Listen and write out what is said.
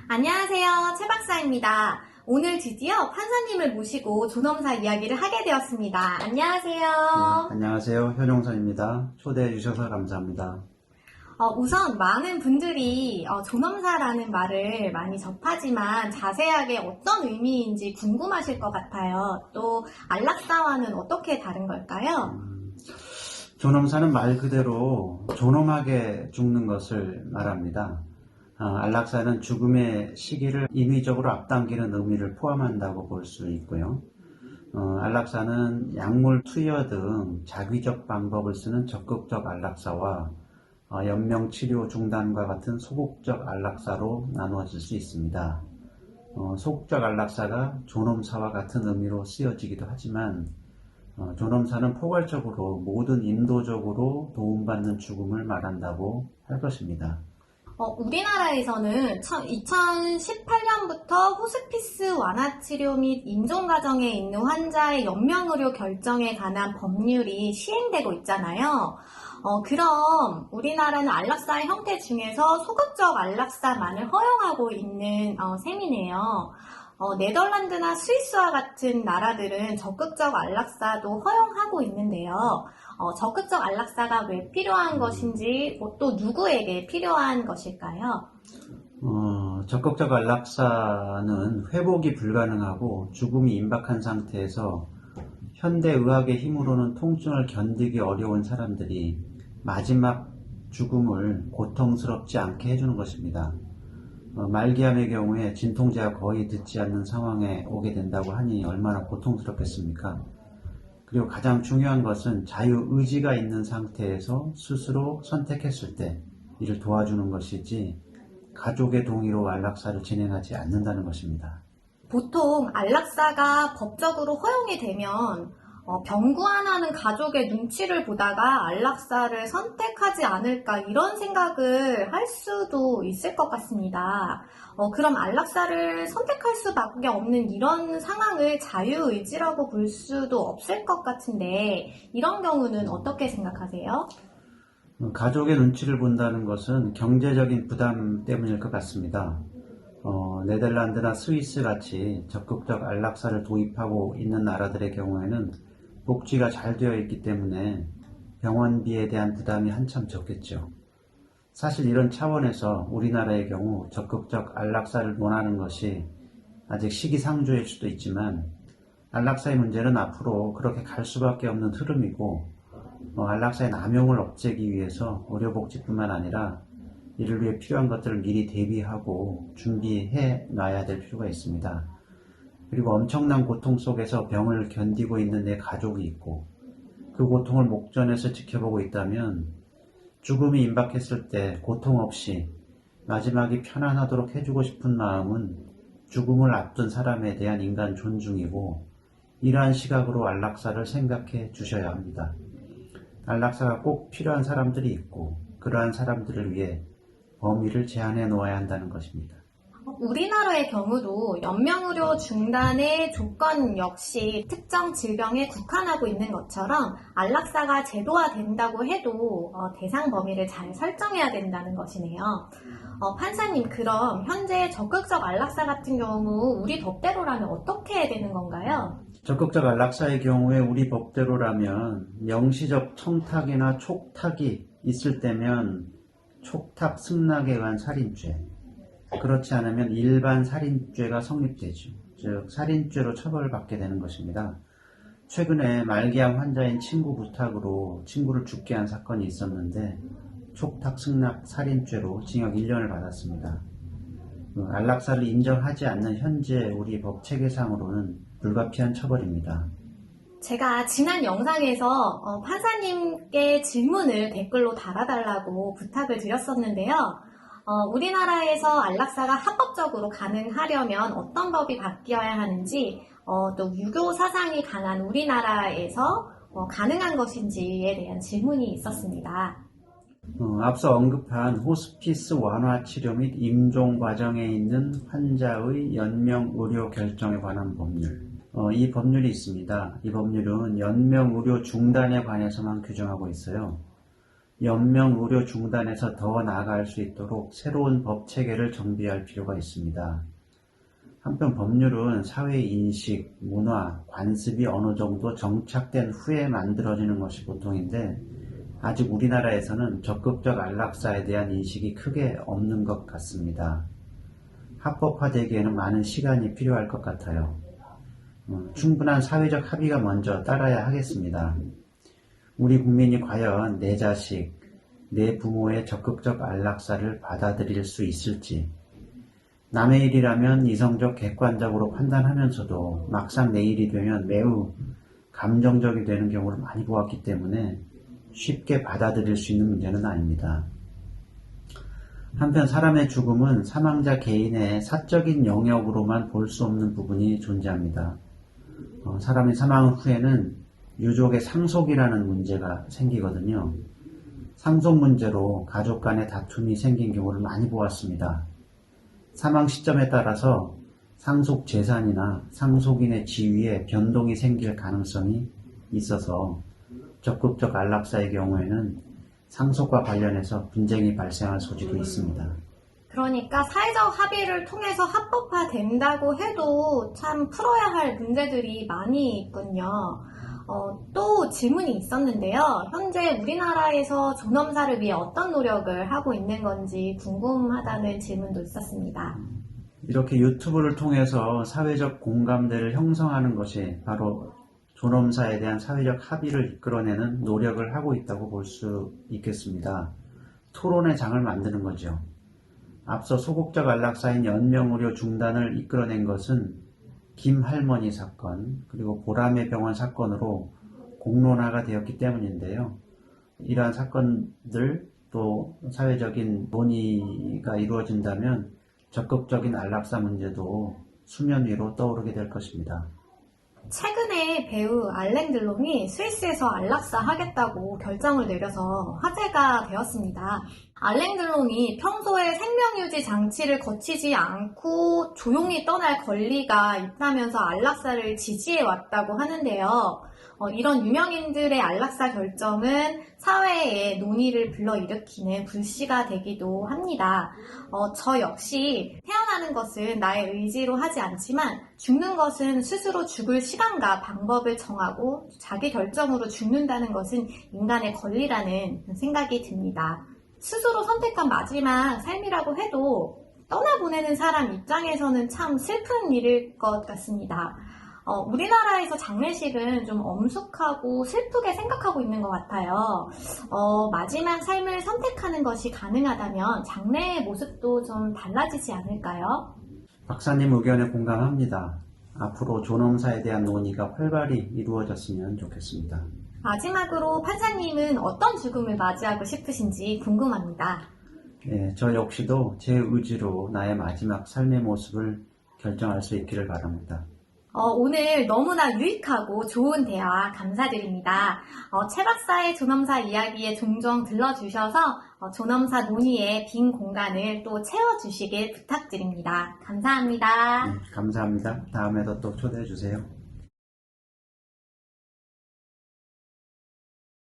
안녕하세요. 최 박사입니다. 오늘 드디어 판사님을 모시고 존엄사 이야기를 하게 되었습니다. 안녕하세요. 네, 안녕하세요. 현용선입니다. 초대해 주셔서 감사합니다. 우선 많은 분들이 존엄사라는 말을 많이 접하지만 자세하게 어떤 의미인지 궁금하실 것 같아요. 또 안락사와는 어떻게 다른 걸까요? 존엄사는 말 그대로 존엄하게 죽는 것을 말합니다. 안락사는 죽음의 시기를 임의적으로 앞당기는 의미를 포함한다고 볼 수 있고요. 안락사는 약물 투여 등 자기적 방법을 쓰는 적극적 안락사와 연명치료 중단과 같은 소극적 안락사로 나누어질 수 있습니다. 소극적 안락사가 존엄사와 같은 의미로 쓰여지기도 하지만 존엄사는 포괄적으로 모든 인도적으로 도움받는 죽음을 말한다고 할 것입니다. 우리나라에서는 2018년부터 호스피스 완화치료 및 임종과정에 있는 환자의 연명의료 결정에 관한 법률이 시행되고 있잖아요. 그럼 우리나라는 안락사의 형태 중에서 소극적 안락사만을 허용하고 있는 셈이네요. 네덜란드나 스위스와 같은 나라들은 적극적 안락사도 허용하고 있는데요. 적극적 안락사가 왜 필요한 것인지, 또 누구에게 필요한 것일까요? 적극적 안락사는 회복이 불가능하고 죽음이 임박한 상태에서 현대의학의 힘으로는 통증을 견디기 어려운 사람들이 마지막 죽음을 고통스럽지 않게 해주는 것입니다. 말기암의 경우에 진통제가 거의 듣지 않는 상황에 오게 된다고 하니 얼마나 고통스럽겠습니까? 그리고 가장 중요한 것은 자유의지가 있는 상태에서 스스로 선택했을 때 이를 도와주는 것이지 가족의 동의로 안락사를 진행하지 않는다는 것입니다. 보통 안락사가 법적으로 허용이 되면 병구안하는 가족의 눈치를 보다가 안락사를 선택하지 않을까 이런 생각을 할 수도 있을 것 같습니다. 그럼 안락사를 선택할 수밖에 없는 이런 상황을 자유의지라고 볼 수도 없을 것 같은데 이런 경우는 어떻게 생각하세요? 가족의 눈치를 본다는 것은 경제적인 부담 때문일 것 같습니다. 네덜란드나 스위스 같이 적극적 안락사를 도입하고 있는 나라들의 경우에는 복지가 잘 되어 있기 때문에 병원비에 대한 부담이 한참 적겠죠. 사실 이런 차원에서 우리나라의 경우 적극적 안락사를 논하는 것이 아직 시기상조일 수도 있지만 안락사의 문제는 앞으로 그렇게 갈 수밖에 없는 흐름이고 안락사의 남용을 없애기 위해서 의료복지뿐만 아니라 이를 위해 필요한 것들을 미리 대비하고 준비해 놔야 될 필요가 있습니다. 그리고 엄청난 고통 속에서 병을 견디고 있는 내 가족이 있고 그 고통을 목전에서 지켜보고 있다면 죽음이 임박했을 때 고통 없이 마지막이 편안하도록 해주고 싶은 마음은 죽음을 앞둔 사람에 대한 인간 존중이고 이러한 시각으로 안락사를 생각해 주셔야 합니다. 안락사가 꼭 필요한 사람들이 있고 그러한 사람들을 위해 범위를 제한해 놓아야 한다는 것입니다. 우리나라의 경우도 연명의료 중단의 조건 역시 특정 질병에 국한하고 있는 것처럼 안락사가 제도화된다고 해도 대상 범위를 잘 설정해야 된다는 것이네요. 판사님, 그럼 현재 적극적 안락사 같은 경우 우리 법대로라면 어떻게 해야 되는 건가요? 적극적 안락사의 경우에 우리 법대로라면 명시적 청탁이나 촉탁이 있을 때면 촉탁 승낙에 의한 살인죄, 그렇지 않으면 일반 살인죄가 성립되죠. 즉 살인죄로 처벌받게 되는 것입니다. 최근에 말기암 환자인 친구 부탁으로 친구를 죽게 한 사건이 있었는데 촉탁 승낙 살인죄로 징역 1년을 받았습니다. 안락사를 인정하지 않는 현재 우리 법 체계상으로는 불가피한 처벌입니다. 제가 지난 영상에서 판사님께 질문을 댓글로 달아달라고 부탁을 드렸었는데요. 우리나라에서 안락사가 합법적으로 가능하려면 어떤 법이 바뀌어야 하는지, 또 유교 사상이 강한 우리나라에서 가능한 것인지에 대한 질문이 있었습니다. 앞서 언급한 호스피스 완화 치료 및 임종 과정에 있는 환자의 연명 의료 결정에 관한 법률. 이 법률이 있습니다. 이 법률은 연명 의료 중단에 관해서만 규정하고 있어요. 연명 의료 중단에서 더 나아갈 수 있도록 새로운 법 체계를 정비할 필요가 있습니다. 한편 법률은 사회의 인식, 문화, 관습이 어느 정도 정착된 후에 만들어지는 것이 보통인데 아직 우리나라에서는 적극적 안락사에 대한 인식이 크게 없는 것 같습니다. 합법화되기에는 많은 시간이 필요할 것 같아요. 충분한 사회적 합의가 먼저 따라야 하겠습니다. 우리 국민이 과연 내 자식, 내 부모의 적극적 안락사를 받아들일 수 있을지, 남의 일이라면 이성적 객관적으로 판단하면서도 막상 내 일이 되면 매우 감정적이 되는 경우를 많이 보았기 때문에 쉽게 받아들일 수 있는 문제는 아닙니다. 한편 사람의 죽음은 사망자 개인의 사적인 영역으로만 볼 수 없는 부분이 존재합니다. 사람이 사망 후에는 유족의 상속이라는 문제가 생기거든요. 상속 문제로 가족 간의 다툼이 생긴 경우를 많이 보았습니다. 사망 시점에 따라서 상속 재산이나 상속인의 지위에 변동이 생길 가능성이 있어서 적극적 안락사의 경우에는 상속과 관련해서 분쟁이 발생할 소지도 있습니다. 그러니까 사회적 합의를 통해서 합법화된다고 해도 참 풀어야 할 문제들이 많이 있군요. 또 질문이 있었는데요. 현재 우리나라에서 존엄사를 위해 어떤 노력을 하고 있는 건지 궁금하다는 질문도 있었습니다. 이렇게 유튜브를 통해서 사회적 공감대를 형성하는 것이 바로 존엄사에 대한 사회적 합의를 이끌어내는 노력을 하고 있다고 볼 수 있겠습니다. 토론의 장을 만드는 거죠. 앞서 소극적 안락사인 연명의료 중단을 이끌어낸 것은 김할머니 사건 그리고 보라매 병원 사건으로 공론화가 되었기 때문인데요. 이러한 사건들 또 사회적인 논의가 이루어진다면 적극적인 안락사 문제도 수면 위로 떠오르게 될 것입니다. 최근에 배우 알랭 들롱이 스위스에서 안락사 하겠다고 결정을 내려서 화제가 되었습니다. 알랭 들롱이 평소에 생명유지 장치를 거치지 않고 조용히 떠날 권리가 있다면서 안락사를 지지해 왔다고 하는데요. 이런 유명인들의 안락사 결정은 사회에 논의를 불러일으키는 불씨가 되기도 합니다. 저 역시 태어나는 것은 나의 의지로 하지 않지만 죽는 것은 스스로 죽을 시간과 방법을 정하고 자기 결정으로 죽는다는 것은 인간의 권리라는 생각이 듭니다. 스스로 선택한 마지막 삶이라고 해도 떠나보내는 사람 입장에서는 참 슬픈 일일 것 같습니다. 우리나라에서 장례식은 좀 엄숙하고 슬프게 생각하고 있는 것 같아요. 마지막 삶을 선택하는 것이 가능하다면 장례의 모습도 좀 달라지지 않을까요? 박사님 의견에 공감합니다. 앞으로 존엄사에 대한 논의가 활발히 이루어졌으면 좋겠습니다. 마지막으로 판사님은 어떤 죽음을 맞이하고 싶으신지 궁금합니다. 저 역시도 제 의지로 나의 마지막 삶의 모습을 결정할 수 있기를 바랍니다. 오늘 너무나 유익하고 좋은 대화 감사드립니다. 최 박사의 존엄사 이야기에 종종 들러주셔서 존엄사 논의의 빈 공간을 또 채워주시길 부탁드립니다. 감사합니다. 감사합니다. 다음에도 또 초대해 주세요.